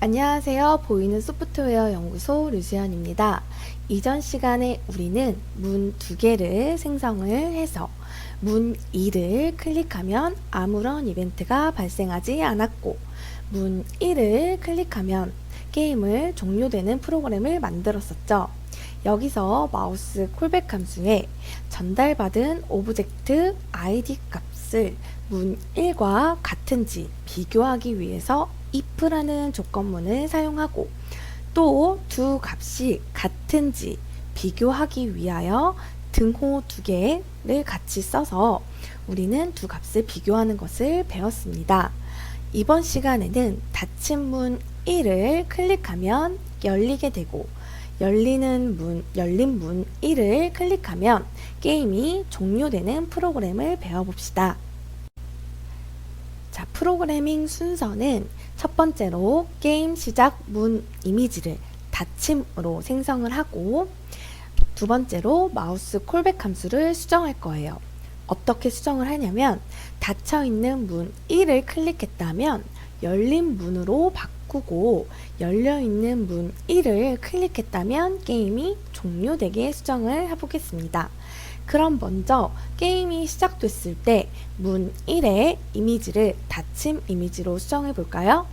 안녕하세요. 보이는 소프트웨어 연구소 류수연입니다. 이전 시간에 우리는 문 두 개를 생성을 해서 문 2를 클릭하면 아무런 이벤트가 발생하지 않았고 문 1을 클릭하면 게임을 종료되는 프로그램을 만들었었죠. 여기서 마우스 콜백 함수에 전달받은 오브젝트 id 값을 문 1과 같은지 비교하기 위해서 if라는 조건문을 사용하고 또 두 값이 같은지 비교하기 위하여 등호 두 개를 같이 써서 우리는 두 값을 비교하는 것을 배웠습니다. 이번 시간에는 닫힌 문 1을 클릭하면 열리게 되고 열린 문 1을 클릭하면 게임이 종료되는 프로그램을 배워봅시다. 자, 프로그래밍 순서는 첫 번째로 게임 시작 문 이미지를 닫힘으로 생성을 하고 두 번째로 마우스 콜백 함수를 수정할 거예요. 어떻게 수정을 하냐면 닫혀있는 문 1을 클릭했다면 열린 문으로 바꾸고 열려있는 문 1을 클릭했다면 게임이 종료되게 수정을 해보겠습니다. 그럼 먼저 게임이 시작됐을 때 문 1의 이미지를 닫힘 이미지로 수정해 볼까요?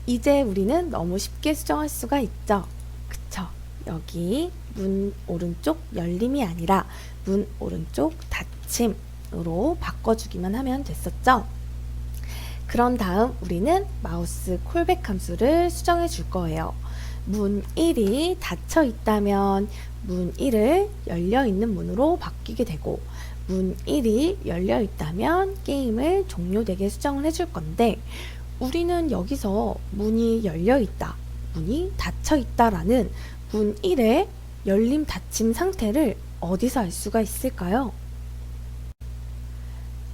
이제 우리는 너무 쉽게 수정할 수가 있죠. 그쵸? 여기 문 오른쪽 열림이 아니라 문 오른쪽 닫힘으로 바꿔주기만 하면 됐었죠. 그런 다음 우리는 마우스 콜백 함수를 수정해 줄 거예요. 문 1이 닫혀 있다면 문 1을 열려있는 문으로 바뀌게 되고 문 1이 열려있다면 게임을 종료되게 수정을 해줄 건데 우리는 여기서 문이 열려있다, 문이 닫혀있다 라는 문 1의 열림 닫힘 상태를 어디서 알 수가 있을까요?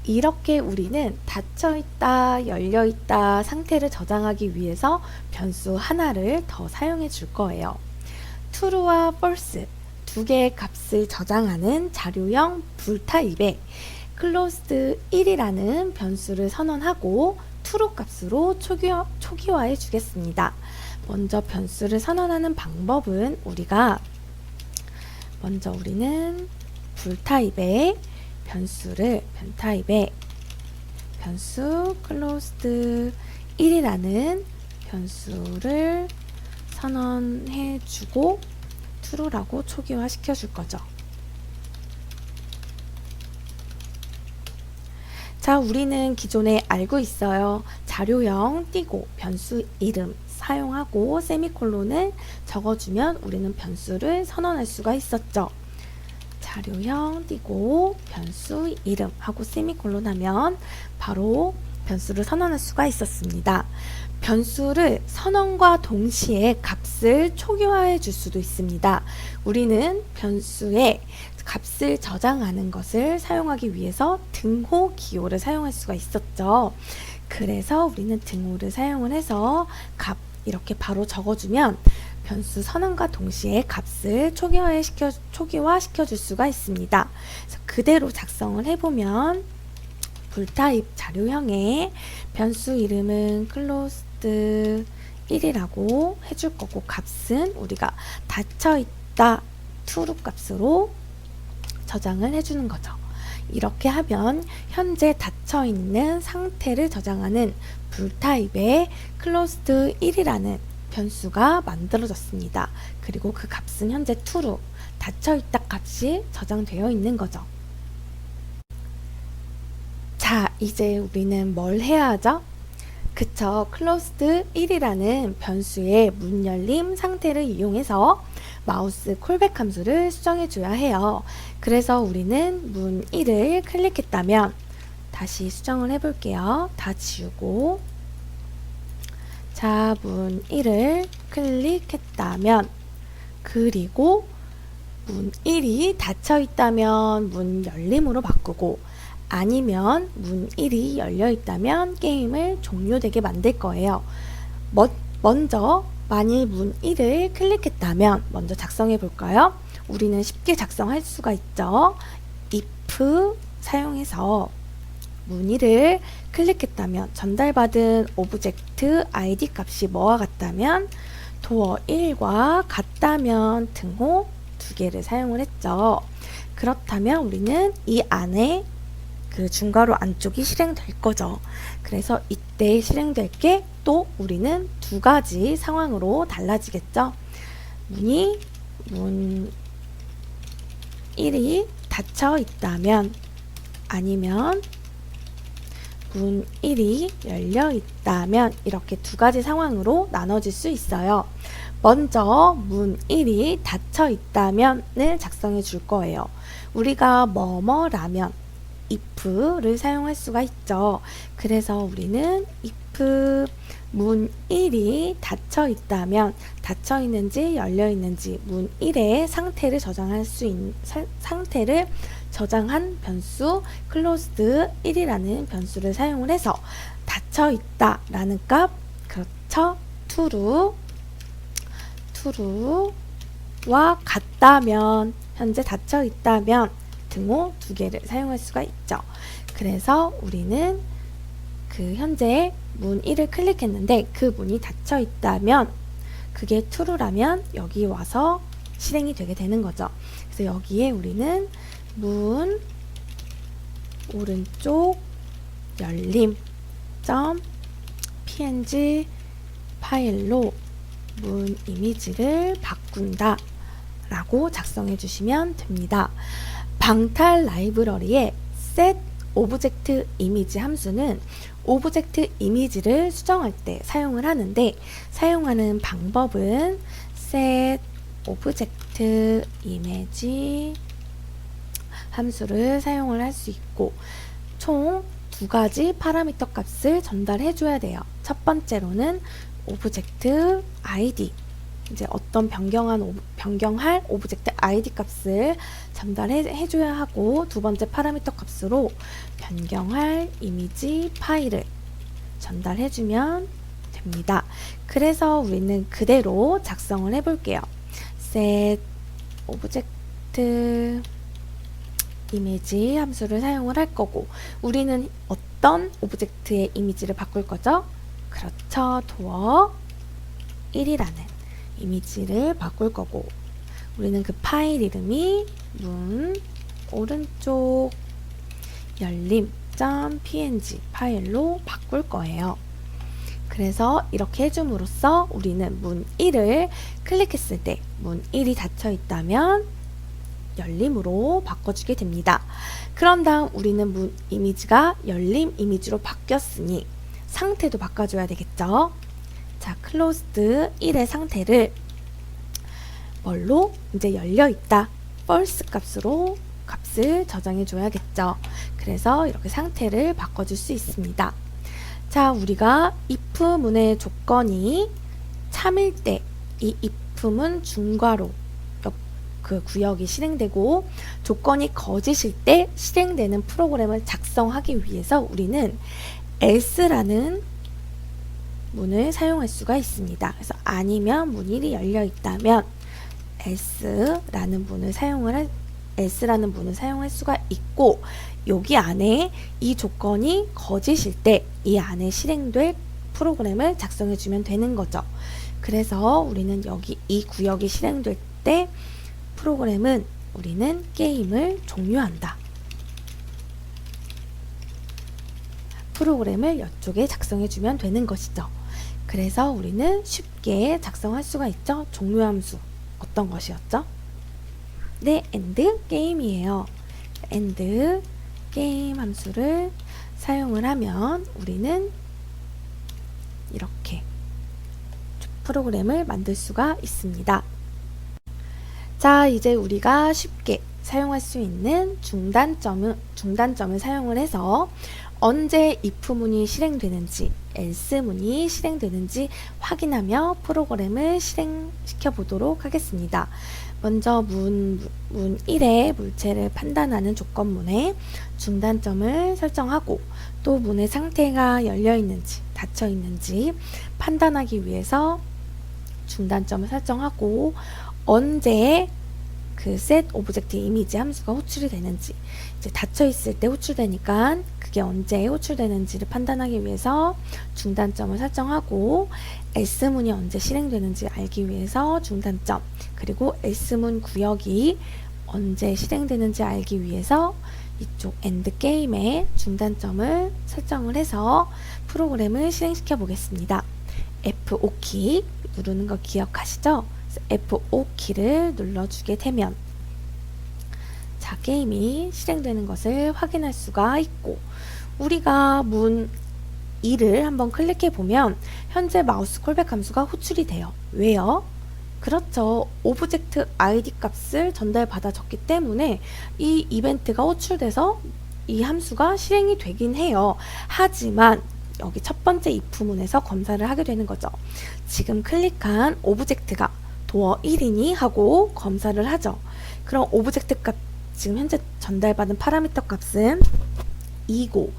이렇게 우리는 닫혀있다, 열려있다 상태를 저장하기 위해서 변수 하나를 더 사용해 줄 거예요. true와 false 두 개의 값을 저장하는 자료형 불 타입에 closed 1이라는 변수를 선언하고 true 값으로 초기화해 주겠습니다. 먼저 변수를 선언하는 방법은 우리는 불 타입에 변수 closed 1이라는 변수를 선언해 주고 true라고 초기화 시켜줄 거죠. 자, 우리는 기존에 알고 있어요. 자료형 띄고 변수 이름 사용하고 세미콜론을 적어주면 우리는 변수를 선언할 수가 있었죠. 자료형 띄고 변수 이름 하고 세미콜론 하면 바로 변수를 선언할 수가 있었습니다. 변수를 선언과 동시에 값을 초기화해 줄 수도 있습니다. 우리는 변수에 값을 저장하는 것을 사용하기 위해서 등호 기호를 사용할 수가 있었죠. 그래서 우리는 등호를 사용을 해서 값 이렇게 바로 적어주면 변수 선언과 동시에 값을 초기화시켜 줄 수가 있습니다. 그래서 그대로 작성을 해보면 불타입 자료형에 변수 이름은 closed 1이라고 해줄 거고 값은 우리가 닫혀있다 true 값으로 저장을 해주는 거죠. 이렇게 하면 현재 닫혀있는 상태를 저장하는 불타입의 closed 1이라는 변수가 만들어졌습니다. 그리고 그 값은 현재 true, 닫혀있다 값이 저장되어 있는 거죠. 자, 이제 우리는 뭘 해야 하죠? 그쵸, closed 1이라는 변수의 문 열림 상태를 이용해서 마우스 콜백 함수를 수정해 줘야 해요. 그래서 우리는 문 1을 클릭했다면 다시 수정을 해 볼게요. 다 지우고 자, 문 1을 클릭했다면 그리고 문 1이 닫혀 있다면 문 열림으로 바꾸고 아니면 문 1이 열려 있다면 게임을 종료되게 만들 거예요. 먼저 만일 문 1을 클릭했다면 먼저 작성해 볼까요? 우리는 쉽게 작성할 수가 있죠. if 사용해서 문 1을 클릭했다면 전달받은 오브젝트 id 값이 뭐와 같다면 도어 1과 같다면 등호 두 개를 사용을 했죠. 그렇다면 우리는 이 안에 그 중괄호 안쪽이 실행될 거죠. 그래서 이때 실행될 게 또 우리는 두 가지 상황으로 달라지겠죠. 문 1이 닫혀 있다면 아니면 문 1이 열려 있다면 이렇게 두 가지 상황으로 나눠질 수 있어요. 먼저 문 1이 닫혀 있다면을 작성해 줄 거예요. 우리가 뭐뭐라면 if를 사용할 수가 있죠. 그래서 우리는 if 문 1이 닫혀 있다면 닫혀 있는지 열려 있는지 문 1의 상태를 저장한 변수 closed 1이라는 변수를 사용을 해서 닫혀 있다 라는 값, 그렇죠? true와 같다면, 현재 닫혀 있다면 등호 두 개를 사용할 수가 있죠. 그래서 우리는 그 현재 문 1을 클릭했는데 그 문이 닫혀 있다면 그게 true라면 여기 와서 실행이 되게 되는 거죠. 그래서 여기에 우리는 문 오른쪽 열림 .png 파일로 문 이미지를 바꾼다 라고 작성해 주시면 됩니다. 방탈 라이브러리의 set 오브젝트 이미지 함수는 오브젝트 이미지를 수정할 때 사용을 하는데, 사용하는 방법은 set 오브젝트 이미지 함수를 사용을 할 수 있고 총 두 가지 파라미터 값을 전달해 줘야 돼요. 첫 번째로는 오브젝트 id, 이제 어떤 변경할 오브젝트 id 값을 전달해 줘야 하고, 두 번째 파라미터 값으로 변경할 이미지 파일을 전달해 주면 됩니다. 그래서 우리는 그대로 작성을 해 볼게요. set 오브젝트 이미지 함수를 사용을 할 거고, 우리는 어떤 오브젝트의 이미지를 바꿀 거죠? 그렇죠. 도어 1이라는 이미지를 바꿀 거고, 우리는 그 파일 이름이 문 오른쪽 열림 .png 파일로 바꿀 거예요. 그래서 이렇게 해줌으로써 우리는 문 1을 클릭했을 때 문 1이 닫혀 있다면 열림으로 바꿔주게 됩니다. 그런 다음 우리는 문 이미지가 열림 이미지로 바뀌었으니 상태도 바꿔줘야 되겠죠. 자, closed 1의 상태를 뭘로? 이제 열려있다 false 값으로 값을 저장해 줘야겠죠. 그래서 이렇게 상태를 바꿔줄 수 있습니다. 자, 우리가 if 문의 조건이 참일 때 이 if 문 중괄호 그 구역이 실행되고, 조건이 거짓일 때 실행되는 프로그램을 작성하기 위해서 우리는 else라는 문을 사용할 수가 있습니다. 그래서 아니면 문 1이 열려 있다면 else라는 문을 사용할 수가 있고, 여기 안에 이 조건이 거짓일 때 이 안에 실행될 프로그램을 작성해 주면 되는 거죠. 그래서 우리는 여기 이 구역이 실행될 때 프로그램은 우리는 게임을 종료한다. 프로그램을 이쪽에 작성해 주면 되는 것이죠. 그래서 우리는 쉽게 작성할 수가 있죠. 종료 함수 어떤 것이었죠? 네, end 게임이에요. end 게임 함수를 사용을 하면 우리는 이렇게 프로그램을 만들 수가 있습니다. 자, 이제 우리가 쉽게 사용할 수 있는 중단점을 사용을 해서 언제 if 문이 실행되는지 else 문이 실행되는지 확인하며 프로그램을 실행시켜 보도록 하겠습니다. 먼저 문 1의 물체를 판단하는 조건문에 중단점을 설정하고, 또 문의 상태가 열려 있는지 닫혀 있는지 판단하기 위해서 중단점을 설정하고, 언제 그 set object 이미지 함수가 호출이 되는지, 이제 닫혀 있을 때 호출되니까 그게 언제 호출되는지를 판단하기 위해서 중단점을 설정하고, S문이 언제 실행되는지 알기 위해서 중단점, 그리고 S문 구역이 언제 실행되는지 알기 위해서 이쪽 엔드 게임에 중단점을 설정을 해서 프로그램을 실행시켜 보겠습니다. F5키 누르는 거 기억하시죠? F5키를 눌러주게 되면 자, 게임이 실행되는 것을 확인할 수가 있고, 우리가 문 2를 한번 클릭해 보면 현재 마우스 콜백 함수가 호출이 돼요. 왜요? 그렇죠. 오브젝트 ID 값을 전달받아 줬기 때문에 이 이벤트가 호출돼서 이 함수가 실행이 되긴 해요. 하지만 여기 첫 번째 if문에서 검사를 하게 되는 거죠. 지금 클릭한 오브젝트가 도어 1이니 하고 검사를 하죠. 그럼 오브젝트 값, 지금 현재 전달받은 파라미터 값은 2고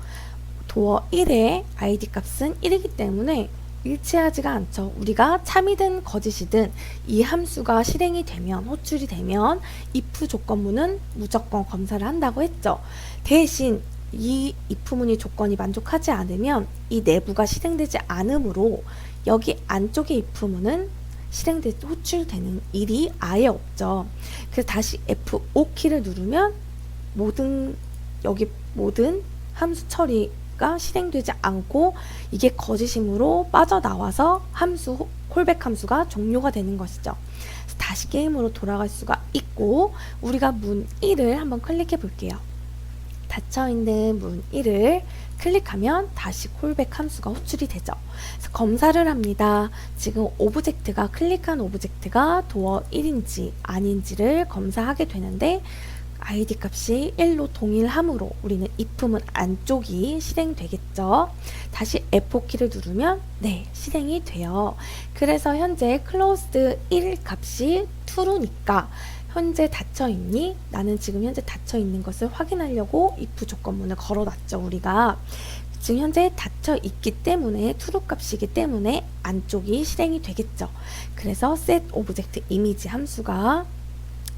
도어 1의 ID 값은 1이기 때문에 일치하지가 않죠. 우리가 참이든 거짓이든 이 함수가 실행이 되면, 호출이 되면 if 조건문은 무조건 검사를 한다고 했죠. 대신 이 if문이 조건이 만족하지 않으면 이 내부가 실행되지 않으므로 여기 안쪽의 if문은 호출되는 일이 아예 없죠. 그래서 다시 F5키를 누르면 여기 모든 함수 처리가 실행되지 않고 이게 거짓이므로 빠져나와서 콜백 함수가 종료가 되는 것이죠. 다시 게임으로 돌아갈 수가 있고, 우리가 문 1을 한번 클릭해 볼게요. 닫혀있는 문 1을 클릭하면 다시 콜백 함수가 호출이 되죠. 그래서 검사를 합니다. 지금 클릭한 오브젝트가 도어 1인지 아닌지를 검사하게 되는데, ID 값이 1로 동일하므로 우리는 if문 안쪽이 실행되겠죠. 다시 F4키를 누르면 네, 실행이 돼요. 그래서 현재 closed 1 값이 true니까 현재 닫혀있니? 나는 지금 현재 닫혀있는 것을 확인하려고 if 조건문을 걸어놨죠. 우리가 지금 현재 닫혀있기 때문에 true 값이기 때문에 안쪽이 실행이 되겠죠. 그래서 set object image 함수가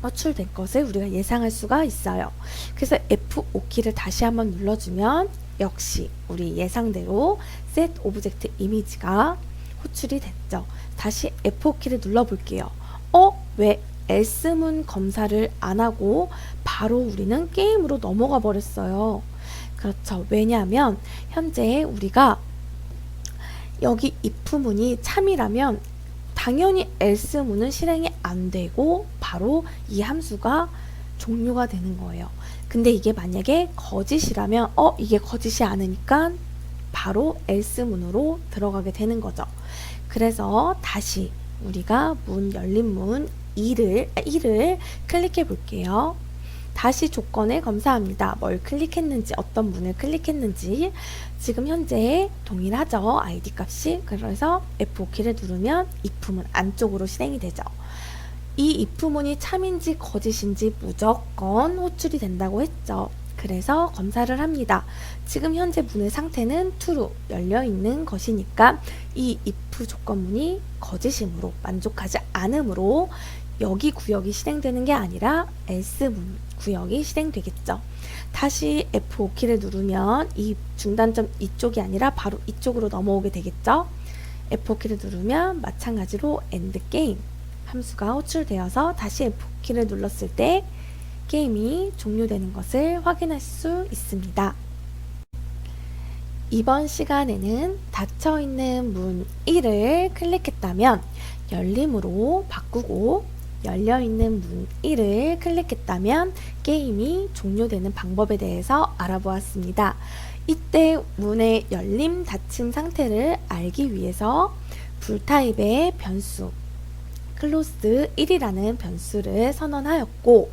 호출된 것을 우리가 예상할 수가 있어요. 그래서 F5키를 다시 한번 눌러주면 역시 우리 예상대로 set object image가 호출이 됐죠. 다시 F5키를 눌러볼게요. 왜 S문 검사를 안 하고 바로 우리는 게임으로 넘어가 버렸어요. 그렇죠. 왜냐하면 현재 우리가 여기 if문이 참이라면 당연히 else문은 실행이 안 되고 바로 이 함수가 종료가 되는 거예요. 근데 이게 만약에 거짓이라면 이게 거짓이 않으니까 바로 else문으로 들어가게 되는 거죠. 그래서 다시 우리가 열린 문 1을 클릭해 볼게요. 다시 조건을 검사합니다. 뭘 클릭했는지, 어떤 문을 클릭했는지. 지금 현재 동일하죠. ID 값이. 그래서 F5키를 누르면 if문 안쪽으로 실행이 되죠. 이 if문이 참인지 거짓인지 무조건 호출이 된다고 했죠. 그래서 검사를 합니다. 지금 현재 문의 상태는 true, 열려있는 것이니까 이 if 조건문이 거짓이므로 만족하지 않으므로 여기 구역이 실행되는 게 아니라 else문 구역이 실행되겠죠. 다시 F5키를 누르면 이 중단점 이쪽이 아니라 바로 이쪽으로 넘어오게 되겠죠. F5키를 누르면 마찬가지로 endgame 함수가 호출되어서 다시 F5키를 눌렀을 때 게임이 종료되는 것을 확인할 수 있습니다. 이번 시간에는 닫혀있는 문 1을 클릭했다면 열림으로 바꾸고 열려있는 문 1을 클릭했다면 게임이 종료되는 방법에 대해서 알아보았습니다. 이때 문의 열림, 닫힘 상태를 알기 위해서 불타입의 변수 closed 1이라는 변수를 선언하였고,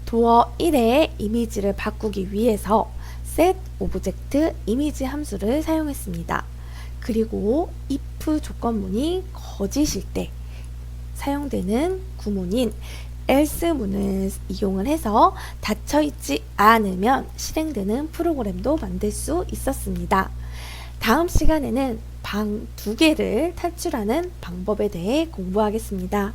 도어 1의 이미지를 바꾸기 위해서 set object image 함수를 사용했습니다. 그리고 if 조건문이 거짓일 때 사용되는 구문인 else문을 이용을 해서 닫혀있지 않으면 실행되는 프로그램도 만들 수 있었습니다. 다음 시간에는 방 2개를 탈출하는 방법에 대해 공부하겠습니다.